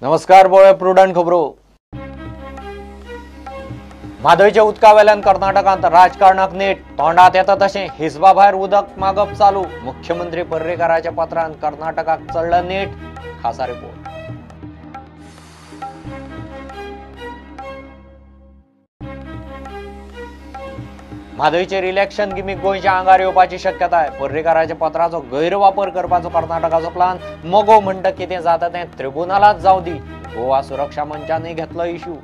नमस्कार बोळे प्रुडंट खबरो म्हादयच्या उदका वेल्यान कर्नाटकांत राजकारणाक नेट तोंडात येता तशें हिसबा भायर उदक मागप चालू मुख्यमंत्री पर्रीकाराच्या पत्रान कर्नाटकाक चडला नेट खासा रिपोर्ट म्हादयचेर इलेक्शन गिमीक गोंयच्या आंगार येवपाची शक्यताय पर्रीकाराच्या पत्राचो गैरवापर करपाचो कर्नाटकाचो प्लान मोगो म्हणटा कितें जाता तें ट्रिब्युनलात जावं दी गोवा सुरक्षा मंचानय घेतलो इश्यू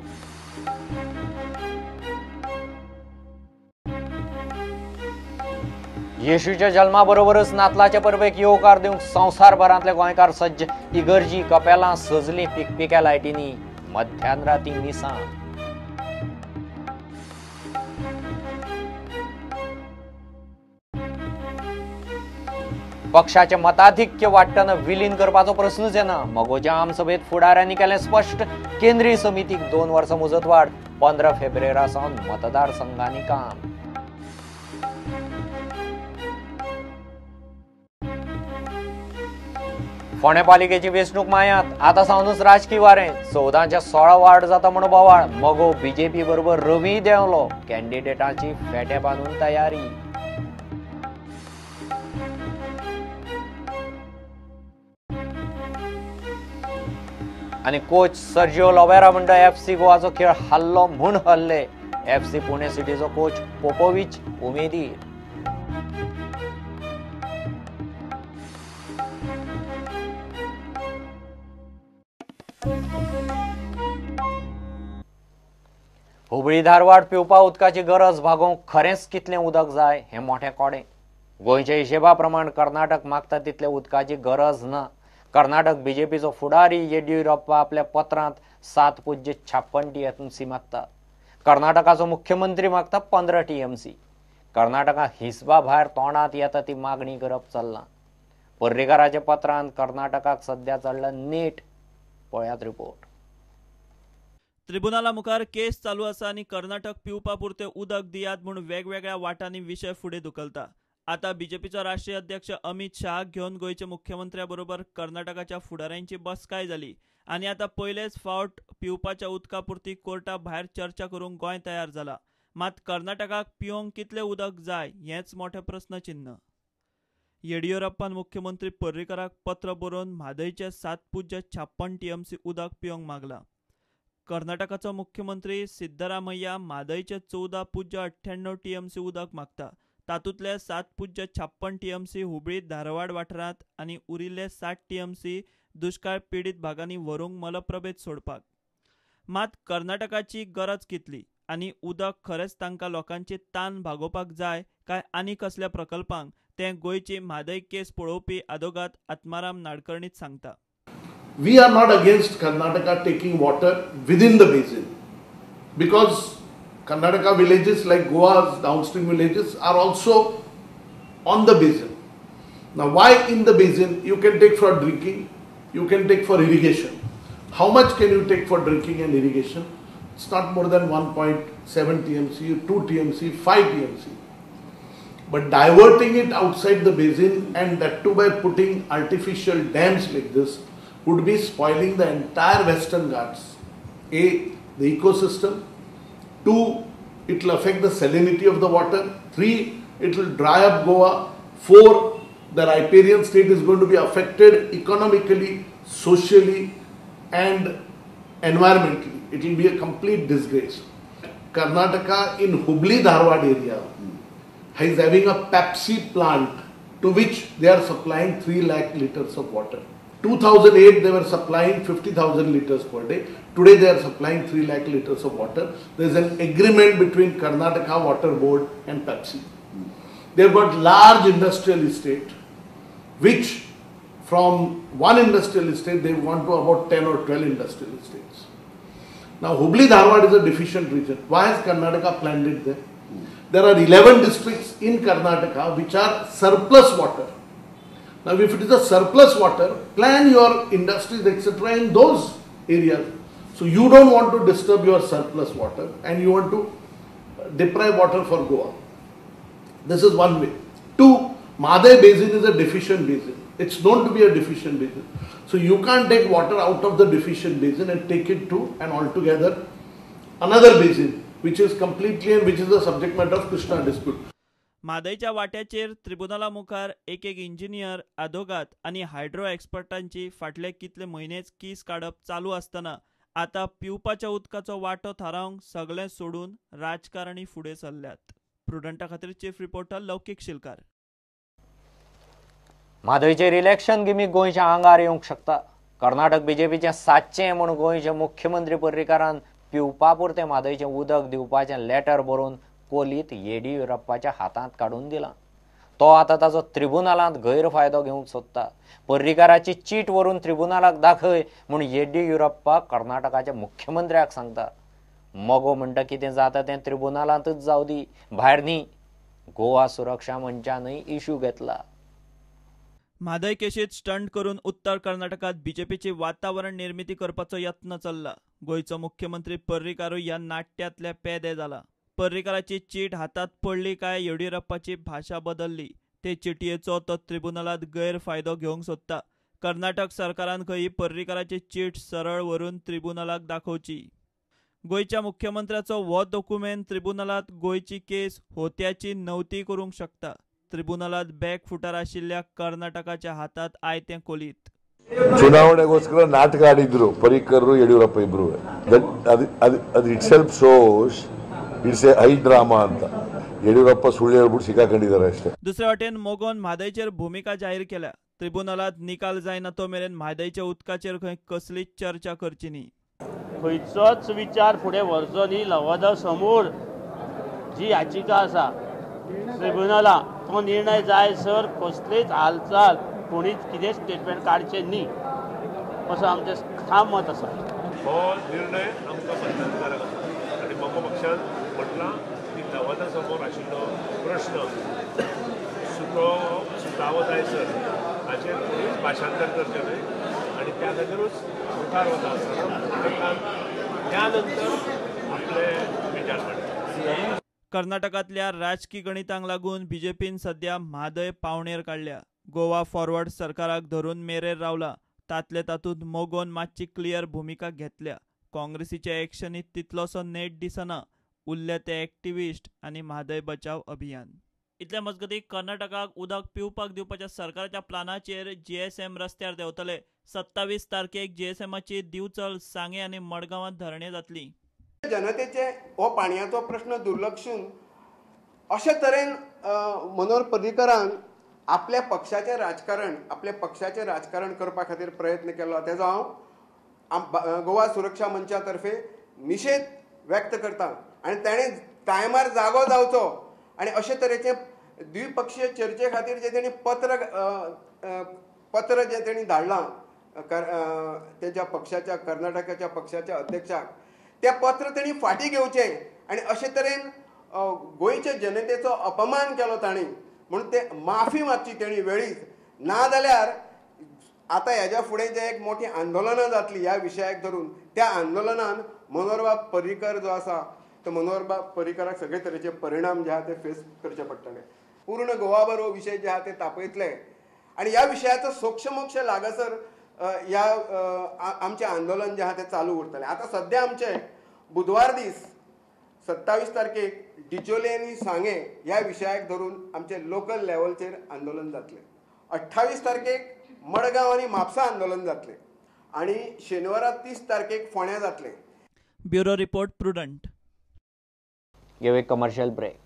येशूच्या जल्मा बरोबरच नातलाच्या परबेक येवकार दिवंक संवसारभरांतले गोंयकार सज्ज इगर्जी कपेलां सजलीं पिकपिक्या लायटींनी मध्यान राती मिसां पक्षाचे मताधिक्य वाटताना विलीन करपाचो प्रश्नच येना मगोच्या आमसभेत फुडाऱ्यांनी केलें स्पष्ट केंद्रीय समितीक 2 वर्सां मुजतवाड 15 फेब्रुवारीसावन मतदारसंघांनी काम फोंडे पालिकेची वेंचणूक मायात आतां सावनूच राजकीय वारें 14च्या 16 वार्ड जाता म्हूण बोवाळ मगो बीजेपी बरोबर रवी देंवलो कॅन्डिडेटांची फेटे बांदून तयारी आणि कोच सर्जिओ लोबेरा म्हणटा एफसी गोवाचो खेळ हल्लो म्हूण हल्ले एफसी पुणे सिटीचो कोच पोपोविच उमेदीर हुबळी धारवाड पिवपा उदकाची गरज भागोवंक खरेंच कितलें उदक जाय हें मोठें कोडे गोंयच्या हिशेबा प्रमाण कर्नाटक मागता तितले उदकाची गरज ना कर्नाटक बीजेपीचो फुडारी येडियुरप्पा आपल्या पत्रांत 7.56 टीएमसी मागता कर्नाटकाचो मुख्यमंत्री मागता 15 टीएमसी कर्नाटकाक हिसबा भायर तोंडात येता ती मागणी करप चल्लां पर्रीकाराच्या पत्रांत कर्नाटकाक सध्या चडला नेट पळयात रिपोर्ट ट्रिब्युनला मुखार केस चालू आसा आनी कर्नाटक पिवपा पुरते उदक दियात म्हूण वेगवेगळ्या वाटांनी विशय फुडें धुकलता आता बीजेपीचो राष्ट्रीय अध्यक्ष अमित शाह घेवन गोंयचे मुख्यमंत्र्या बरोबर कर्नाटकाच्या फुडाऱ्यांची बसकाय जाली आनी आता पयलेच फावट पिवपाच्या उदका पुरती कोर्टा भायर चर्चा करूंक गोंय तयार जाला मात कर्नाटकाक पिवंक कितले उदक जाय हेच मोठे प्रस्नचिन्ह येडियुरप्पान मुख्यमंत्री पर्रीकाराक पत्र बरोवन म्हादयचे 7.56 टीएमसी उदक पिवंक मागला कर्नाटकाचो मुख्यमंत्री सिद्धरामय्या म्हादयचे 14.98 टीएमसी उदक मागता तातूंतले 7.56 टीएमसी हुबळी धारवाड वाठारांत आनी उरिल्ले 60 टीएमसी दुष्काळ पीडित भागांनी व्हरूंक मलप्रभेत सोडपाक मात कर्नाटकाची गरज कितली आनी उदक खरेंच तांकां लोकांची तान भागोवपाक जाय काय आनी कसल्या प्रकल्पांक तें गोंयची म्हादय केस पळोवपी आदोगाद आत्माराम नाडकर्णीच सांगता We are not against Karnataka taking water within the basin because Karnataka villages like Goa's downstream villages are also on the basin. Now why in the basin? You can take for drinking, you can take for irrigation. How much can you take for drinking and irrigation? It's not more than 1.7 TMC, 2 TMC, 5 TMC. But diverting it outside the basin and that too by putting artificial dams like this would be spoiling the entire Western Ghats. A, the ecosystem. 2, it will affect the salinity of the water. 3, it will dry up Goa. 4, the riparian state is going to be affected economically, socially and environmentally. It will be a complete disgrace. Karnataka in Hubli Dharwad area is having a Pepsi plant to which they are supplying 3 lakh liters of water. 2008 they were supplying 50,000 liters per day. Today they are supplying 3 lakh liters of water. There is an agreement between Karnataka Water Board and Pepsi. They have got large industrial estate, which from one industrial estate they want to about 10 or 12 industrial estates. Now Hubli Dharwad is a deficient region. Why has Karnataka planned it there? There are 11 districts in Karnataka which are surplus water. Now if it is a surplus water, plan your industries etc. in those areas. So you don't want to disturb your surplus water and you want to deprive water for Goa. This is one way. 2, Mahaday basin is a deficient basin. It's known to be a deficient basin. So you can't take water out of the deficient basin and take it to an altogether another basin, which is completely and which is the subject matter of Krishna dispute. म्हादयच्या वाट्याचेर ट्रिब्युनला मुखार एक engineer, आदोगाद आणि hydro एक्सपर्टांची फाटले कितले म्हयनेच कीस काडप चालू आसतना आता पिवपाच्या उदकाचो वांटो थारावंक सगळें सोडून राजकारणी फुडें सरल्यात. प्रुडंटा खातीर चीफ रिपोर्टर लौकीक शिलकार. म्हादयचेर इलेक्शन गिमीक गोंयच्या आंगार येवंक शकता. कर्नाटक बीजेपीचें सादचें म्हूण गोंयचे मुख्यमंत्री पर्रीकारान पिवपा पुरतें म्हादयचें उदक दिवपाचें लेटर बरोवन कोलीत येडियुरप्पाच्या हातांत काडून दिलां. तो आतां ताचो ट्रिब्युनलांत गैरफायदो घेवंक सोदता. पर्रीकाराची चीट व्हरून ट्रिब्युनलाक दाखय म्हूण येडियुरप्पा कर्नाटकाच्या मुख्यमंत्र्याक सांगता. मोगो म्हणटा कितें जाता तें ट्रिब्युनलांतच जावं दी, भायर न्ही. गोवा सुरक्षा मंचानय इश्यू घेतला. म्हादय केशीत स्टंट करून उत्तर कर्नाटकात बीजेपीची वातावरण निर्मिती करपाचो यत्न चल्ला. गोंयचो मुख्यमंत्री पर्रीकारूय ह्या नाट्यातले पेदे जाला. पर्रीकाराची चीट हातात पडली काय येडियुरप्पाची भाशा बदलली. ते चिटयेचो तो ट्रिब्युनलांत गैरफायदो घेवंक सोदता. कर्नाटक सरकारान खंय पर्रीकाराची चीट सरळ व्हरून ट्रिब्युनलाक दाखोवची. गोंयच्या मुख्यमंत्र्याचो हो डॉक्युमेंट ट्रिब्युनलांत गोंयची केस होत्याची नवती करूंक शकता. ट्रिब्युनलांत बॅकफुटार आशिल्ल्या कर्नाटकाच्या हातात आयतें कोलीत. ಚುನಾವಣೆಗೋಸ್ಕರ ನಾಟಕ ಆಡಿದ್ರು ಪರಿಕರ್ ಯಡಿಯೂರಪ್ಪ ಇಬ್ರು. ಅದು it self shows it's A high drama ಅಂತ. ಯಡಿಯೂರಪ್ಪ ಸುಳ್ಳು ಹೇಳ್ಬಿಟ್ಟು ಸಿಕ್ಕಾಕೊಂಡಿದ್ದಾರೆ ಅಷ್ಟೇ. दुसऱ्या वाटेन मोगोन म्हादयचेर भूमिका जाहीर केल्या. ट्रिब्युनलांत निकाल जायना तो मेरेन म्हादयच्या उदकाचेर खंय कसलीच चर्चा करची न्ही. खंयचोच विचार फुडें व्हरचो न्ही. लवादा समोर जी याचिका आसा ट्रिब्युनला तो निर्णय जायसर कसलीच हालचाल कोणीच कितें स्टेटमेंट काडचें न्ही असो आमचें ठाम मत आसा. हो निर्णय आमकां बंधनकारक आसा आनी म्हाका पक्षान म्हटलां की लवादा समोर आशिल्लो प्रश्न सुटावो जायसर हाचेर कोणीच भाशांतर करचें न्हय आनी त्या खातीरूच मुखार वता आसतना त्या नंतर आपले विचार मांडटा. कर्नाटकातल्या राजकीय गणितांक लागून बीजेपीन सध्या म्हादय पावणेर काडल्या. गोवा फॉरवर्ड सरकाराक धरून मेरेर रावला. तातले तातूंत मोगोन मातशी क्लियर भूमिका घेतल्या. काँग्रेसीच्या एक्शनीत तितलोसो नेट दिसना. उरले ते एक्टिविस्ट आनी म्हादय बचाव अभियान. इतले मजगतीं कर्नाटकाक उदक पिवपाक दिवपाच्या सरकाराच्या प्लानाचेर जीएसएम रस्त्यार देंवतले. 27 तारखेक जीएसएमाची दिवचल सांगे आनी मडगांवांत धरणे जातली. जनतेचे हो पाणयाचो प्रश्न दुर्लक्षून अशे तरेन मनोहर पर्रीकरान आपल्या पक्षाचें राजकारण करपा खातीर प्रयत्न केलो. तेजो हांव गोवा सुरक्षा मंचा तर्फे निशेध व्यक्त करता. आनी ताणें टायमार जागो जावचो आनी अशे तरेचे द्विपक्षीय चर्चे खातीर जे तेणी पत्र जे तेणी धाडलां तेच्या पक्षाच्या कर्नाटकाच्या पक्षाच्या अध्यक्षाक, तें पत्र तेणी फाटीं घेवचें आनी अशे तरेन गोंयच्या जनतेचो अपमान केलो तांणी म्हणून ते माफी मागची तेणी वेळीच. नाजाल्यार आतां हेज्या फुडें जे एक मोठी आंदोलनां जातली ह्या विशयाक धरून, त्या आंदोलनान मनोहरबाब पर्रीकर जो आसा तो मनोहरबाब पर्रीकराक सगळे तरेचे परिणाम जे आहा ते फेस करचे पडटले. पूर्ण गोवाभर हो विशय जे आहा ते तापयतले आनी ह्या विशयाचो सोक्षमोक्ष लागसर ह्या आमचें आंदोलन जें आहा तें चालू उरतलें. आतां सध्या आमचें बुधवार दीस 27 तारखेक डिचोले आनी सांगे ह्या विशयाक धरून आमचें लोकल लेवलचेर आंदोलन जातलें. 28 तारखेक मडगांव आनी म्हापसा आंदोलन जातलें आनी शेनवारा 30 तारखेक फोंड्या जातलें. Bureau report Prudent. Give a commercial break.